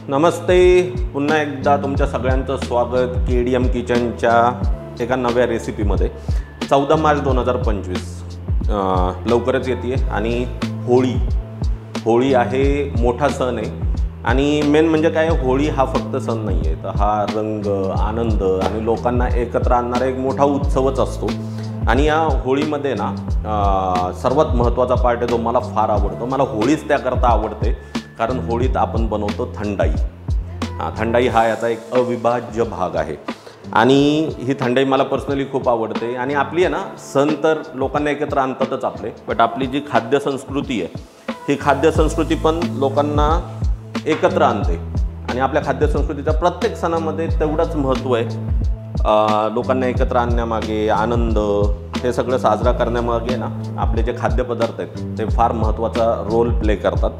नमस्ते, पुन्हा एकदा तुमच्या सगळ्यांचं स्वागत KDM किचनच्या एका नव्या रेसिपीमध्ये। 14 मार्च 2025 लवकरच येते आणि होळी आहे, मोठा सण आहे। आणि मेन म्हणजे काय, होळी हा फक्त सण नाही आहे, तर हा रंग, आनंद आणि लोकांना एकत्र आणणारा एक मोठा उत्सवच असतो। आणि या होळीमध्ये ना सर्वात महत्त्वाचा पार्ट आहे जो मला फार आवडतो। मला होळीच त्याकरता आवडते कारण होळीत आपण बनवतो थंडाई। थंडाई हा याचा एक अविभाज्य भाग आहे आणि ही थंडाई मला पर्सनली खूप आवडते। आणि आपली आहे ना, सण तर लोकांना एकत्र आणतातच आपले, बट आपली जी खाद्य संस्कृती आहे ही खाद्य संस्कृती पण लोकांना एकत्र आणते। आणि आपल्या खाद्य संस्कृतीच्या प्रत्येक सणामध्ये तेवढंच महत्त्व आहे। लोकांना एकत्र आणण्यामागे, आनंद हे सगळं साजरा करण्यामागे ना आपले जे खाद्यपदार्थ आहेत ते फार महत्त्वाचा रोल प्ले करतात।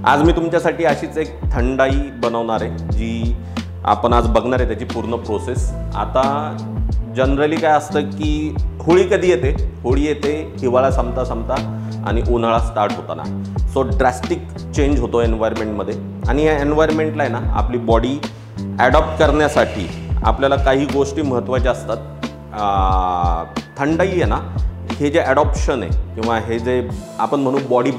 आज मी तुमच्यासाठी अशीच एक थंडाई बनवणार आहे जी आपण आज बघणार आहे, त्याची पूर्ण प्रोसेस। आता जनरली काय असतं की होळी कधी येते, होळी येते हिवाळा संपता आणि उन्हाळा स्टार्ट होताना। सो ड्रॅस्टिक चेंज होतो एन्व्हायरमेंटमध्ये आणि या एन्व्हायरमेंटला आहे ना आपली बॉडी ॲडॉप्ट करण्यासाठी आपल्याला काही गोष्टी महत्त्वाच्या असतात। थंडाई आहे ना, हे जे ॲडॉप्शन आहे किंवा हे जे आपण म्हणू बॉडी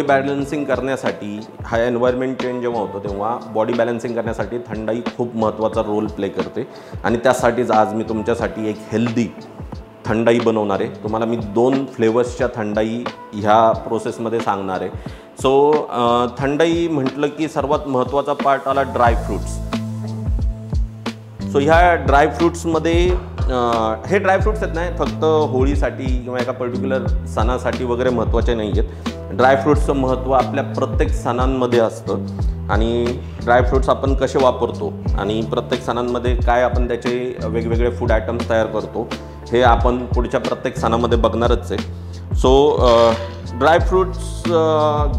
बॅलन्सिंग करण्यासाठी, हा एन्व्हायरमेंट चेंज जेव्हा होतो तेव्हा बॉडी बॅलन्सिंग करण्यासाठी थंडाई खूप महत्त्वाचा रोल प्ले करते। आणि त्यासाठीच आज मी तुमच्यासाठी एक हेल्दी थंडाई बनवणार आहे। तुम्हाला मी 2 फ्लेवर्सच्या थंडाई ह्या प्रोसेसमध्ये सांगणार आहे। सो थंडाई म्हटलं की सर्वात महत्त्वाचा पार्ट आला ड्रायफ्रूट्स। सो ह्या ड्रायफ्रूट्समध्ये हे ड्रायफ्रूट्स आहेत ना फक्त होळीसाठी किंवा एका पर्टिक्युलर सणासाठी वगैरे महत्त्वाचे नाही आहेत। ड्रायफ्रूट्सचं महत्त्व आपल्या प्रत्येक सणांमध्ये असतं आणि ड्रायफ्रूट्स आपण कसे वापरतो आणि प्रत्येक सणांमध्ये काय आपण त्याचे वेगवेगळे फूड आयटम्स तयार करतो हे आपण पुढच्या प्रत्येक सणामध्ये बघणारच आहे। सो ड्रायफ्रूट्स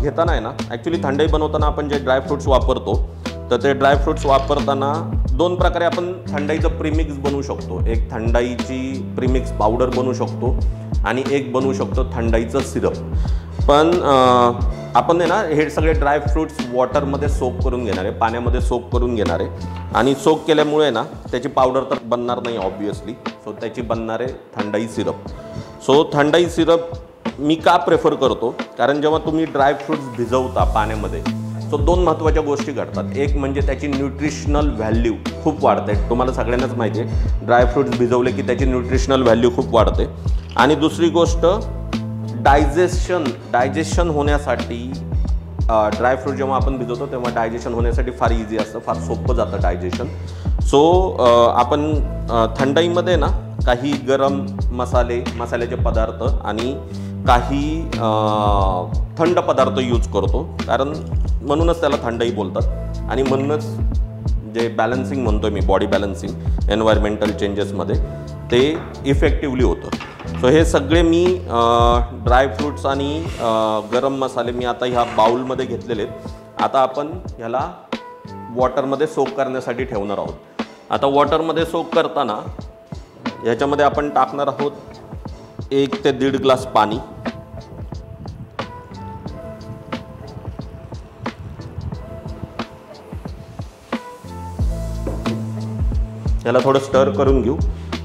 घेताना आहे ना, ॲक्च्युली थंडाई बनवताना आपण जे ड्रायफ्रूट्स वापरतो तर ते ड्रायफ्रूट्स वापरताना 2 प्रकारे आपण थंडाईचं प्रीमिक्स बनवू शकतो। एक थंडाईची प्रीमिक्स पावडर बनवू शकतो आणि एक बनवू शकतो थंडाईचं सिरप। पण आपण आहे ना हे सगळे ड्रायफ्रूट्स वॉटरमध्ये सोक करून घेणार आहे, पाण्यामध्ये सोक करून घेणार आहे। आणि सोक केल्यामुळे ना त्याची पावडर तर बनणार नाही ऑब्वियसली, सो त्याची बनणार आहे thandai syrup. So thandai syrup मी का प्रेफर करतो, कारण जेव्हा तुम्ही ड्रायफ्रूट्स भिजवता पाण्यामध्ये सो 2 महत्त्वाच्या गोष्टी घडतात। एक म्हणजे त्याची न्यूट्रिशनल व्हॅल्यू खूप वाढते, तुम्हाला सगळ्यांनाच माहिती आहे ड्रायफ्रूट्स भिजवले की त्याची न्यूट्रिशनल व्हॅल्यू खूप वाढते। आणि दुसरी गोष्ट डायजेशन होण्यासाठी, ड्रायफ्रूट जेव्हा आपण भिजवतो तेव्हा डायजेशन होण्यासाठी फार इझी असतं, फार सोपं जातं डायजेशन। सो आपण थंडाईमध्ये ना काही गरम मसाल्याचे पदार्थ आणि काही थंड पदार्थ यूज करतो, कारण म्हणूनच त्याला थंडाई बोलतात। आणि म्हणूनच जे बॅलन्सिंग म्हणतोय मी, बॉडी बॅलन्सिंग एन्व्हायरमेंटल चेंजेसमध्ये ते इफेक्टिव्हली होतं। सो हे सगळे मी ड्रायफ्रूट्स आणि गरम मसाले मी आता ह्या बाउलमध्ये घेतलेले आहेत। आता आपण ह्याला वॉटरमध्ये सोक करण्यासाठी ठेवणार आहोत। आता वॉटरमध्ये सोक करताना ह्याच्यामध्ये आपण टाकणार आहोत 1 ते 1.5 ग्लास पाणी। याला थोडं स्टर करून घेऊ।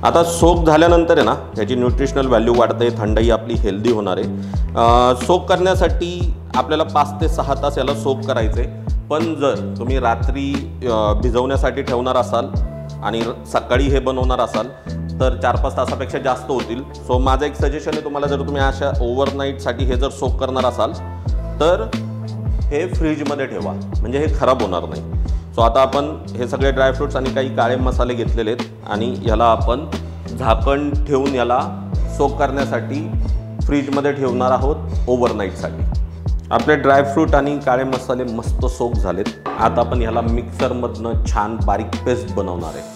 आता सोक झाल्यानंतर आहे ना त्याची न्यूट्रिशनल व्हॅल्यू वाढते, थंडाई आपली हेल्दी होणार आहे। सोक करण्यासाठी आपल्याला 5 ते 6 तास याला सोक करायचे। पण जर तुम्ही रात्री भिजवण्यासाठी ठेवणार असाल आणि सकाळी हे बनवणार असाल तर 4-5 तासापेक्षा जास्त होतील। सो माझं एक सजेशन आहे तुम्हाला, जर तुम्ही अशा ओव्हरनाईटसाठी हे जर सोक करणार असाल तर हे फ्रीजमध्ये ठेवा, म्हणजे हे खराब होणार नाही। सो आता आपण हे सगळे ड्रायफ्रूट्स आणि काही काळे मसाले घेतलेले आहेत आणि ह्याला आपण झाकण ठेवून याला सोक करण्यासाठी फ्रीजमध्ये ठेवणार आहोत ओव्हरनाईटसाठी। आपले ड्रायफ्रूट आणि काळे मसाले मस्त सोक झालेत। आता आपण ह्याला मिक्सरमधनं छान बारीक पेस्ट बनवणार आहे।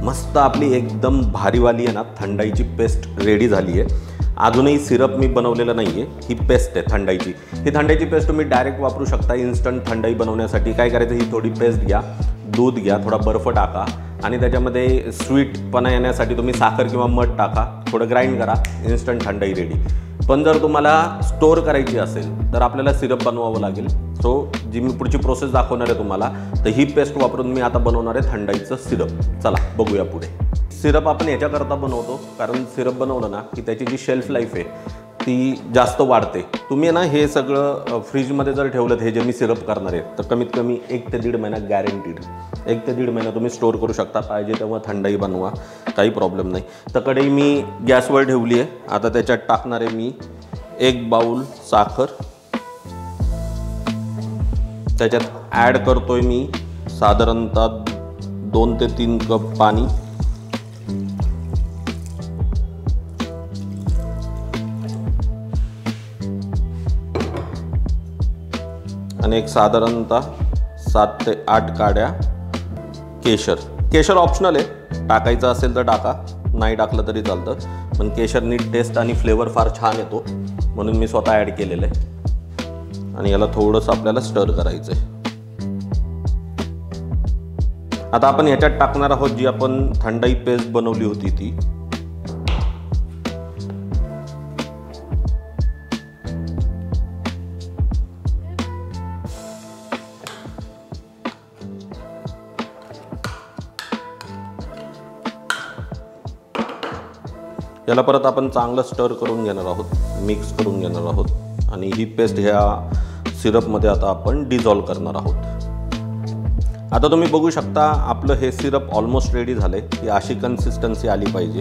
मस्त आपली एकदम भारीवाली आहे ना थंडाईची पेस्ट रेडी झाली आहे। अजूनही सिरप मी बनवलेलं नाही आहे, ही पेस्ट आहे थंडाईची. ही थंडाईची पेस्ट तुम्ही डायरेक्ट वापरू शकता इन्स्टंट थंडाई बनवण्यासाठी. काय करायचं, ही थोडी पेस्ट घ्या, दूध घ्या, थोडा बर्फ टाका आणि त्याच्यामध्ये स्वीटपणा येण्यासाठी तुम्ही साखर किंवा मध टाका, थोडं ग्राइंड करा, इन्स्टंट थंडाई रेडी. पण जर तुम्हाला स्टोअर करायची असेल तर आपल्याला सिरप बनवावं लागेल. सो जी मी पुढची प्रोसेस दाखवणार आहे तुम्हाला, तर ही पेस्ट वापरून मी आता बनवणार आहे थंडाईचं सिरप. चला बघूया पुढे. सिरप आपण याच्याकरता बनवतो कारण सिरप बनवलं ना की त्याची जी शेल्फ लाईफ आहे ती जास्त वाढते. तुम्ही ना हे सगळं फ्रीजमध्ये जर ठेवलं, हे जे मी सिरप करणार आहे, तर कमीत कमी 1 ते 1.5 महिना गॅरंटीड. 1 ते 1.5 महिना तुम्ही स्टोअर करू शकता. पाहिजे तेव्हा थंडाई बनवा, काही प्रॉब्लेम नाही. तर कढई मी गॅसवर ठेवली आहे. आता त्याच्यात टाकणार आहे मी 1 बाऊल साखर. त्याच्यात ॲड करतोय मी साधारणतः 2 ते 3 कप पाणी. आणि एक साधारणतः 7 ते 8 काड्या केशर. केशर ऑप्शनल आहे, टाकायचं असेल तर टाका, नाही टाकलं तरी चालतं. पण केशरनी टेस्ट आणि फ्लेवर फार छान येतो म्हणून मी स्वतः ॲड केलेलं आहे. आणि याला थोडंसं आपल्याला स्टर करायचं आहे. आता आपण ह्याच्यात टाकणार आहोत जी आपण थंडाई पेस्ट बनवली होती ती. याला परत आपण चांगलं स्टर करून घेणार आहोत, मिक्स करून घेणार आहोत. आणि ही पेस्ट ह्या सिरपमध्ये आता आपण डिझॉल्व करणार आहोत. आता तुम्ही बघू शकता आपलं हे सिरप ऑलमोस्ट रेडी झालं आहे. ही अशी कन्सिस्टन्सी आली पाहिजे.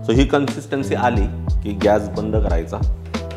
सो ही कन्सिस्टन्सी आली की गॅस बंद करायचा.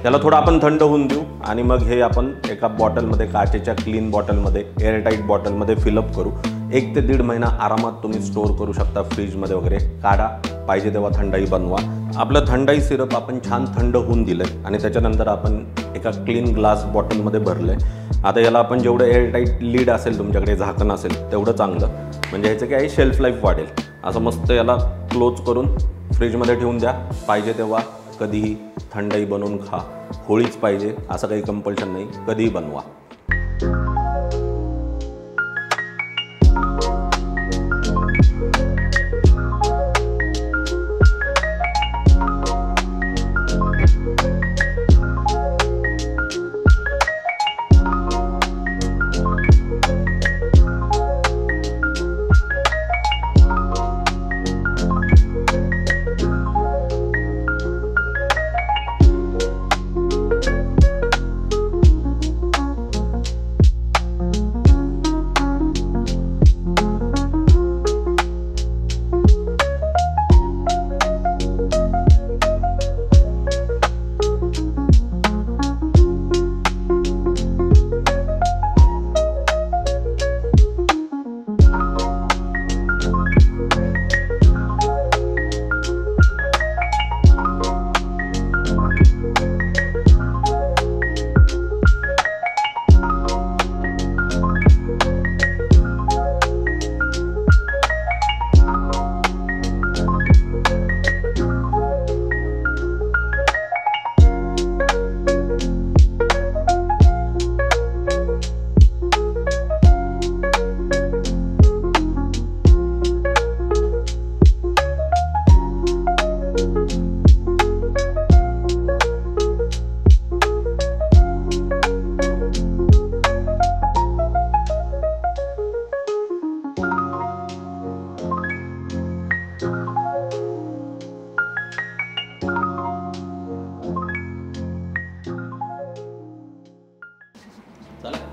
त्याला थोडं आपण थंड होऊन देऊ आणि मग हे आपण एका बॉटलमध्ये, काचेच्या क्लीन बॉटलमध्ये, एअरटाईट बॉटलमध्ये फिलअप करू. 1 ते 1.5 महिना आरामात तुम्ही स्टोअर करू शकता फ्रीजमध्ये वगैरे. काढा, पाहिजे तेव्हा थंडाई बनवा. आपलं थंडाई सिरप आपण छान थंड होऊन दिलं आहे आणि त्याच्यानंतर आपण एका क्लीन ग्लास बॉटलमध्ये भरलं आहे. आता याला आपण जेवढं एअरटाईट लीड असेल, तुमच्याकडे झाकण असेल तेवढं चांगलं, म्हणजे ह्याचं काय शेल्फ लाईफ वाढेल. असं मस्त याला क्लोज करून फ्रीजमध्ये ठेवून द्या. पाहिजे तेव्हा कधीही थंडाई बनवून खा. होळीच पाहिजे असं काही कंपल्शन नाही, कधीही बनवा.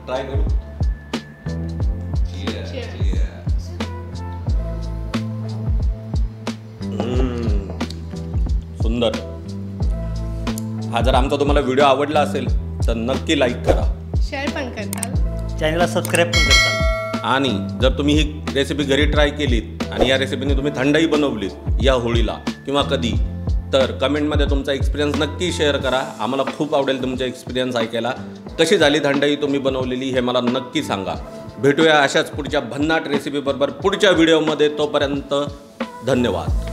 ट्राय करू. सुंदर. हा जर आमचा तुम्हाला व्हिडिओ आवडला असेल तर नक्की लाईक करा, शेअर पण करताल, चॅनलला सबस्क्राईब पण करताल. आणि जर तुम्ही ही रेसिपी घरी ट्राय केलीत आणि या रेसिपीने तुम्ही थंडाई बनवलीत या होळीला किंवा कधी, तर कमेंटमध्ये तुमचा एक्सपिरियन्स नक्की शेअर करा. आम्हाला खूप आवडेल तुमचा एक्सपिरियन्स ऐकायला. कशी झाली थंडाई तुम्ही बनवलेली हे मला नक्की सांगा. भेटूया अशाच पुढच्या भन्नाट रेसिपीबरोबर पुढच्या व्हिडिओमध्ये. तोपर्यंत धन्यवाद.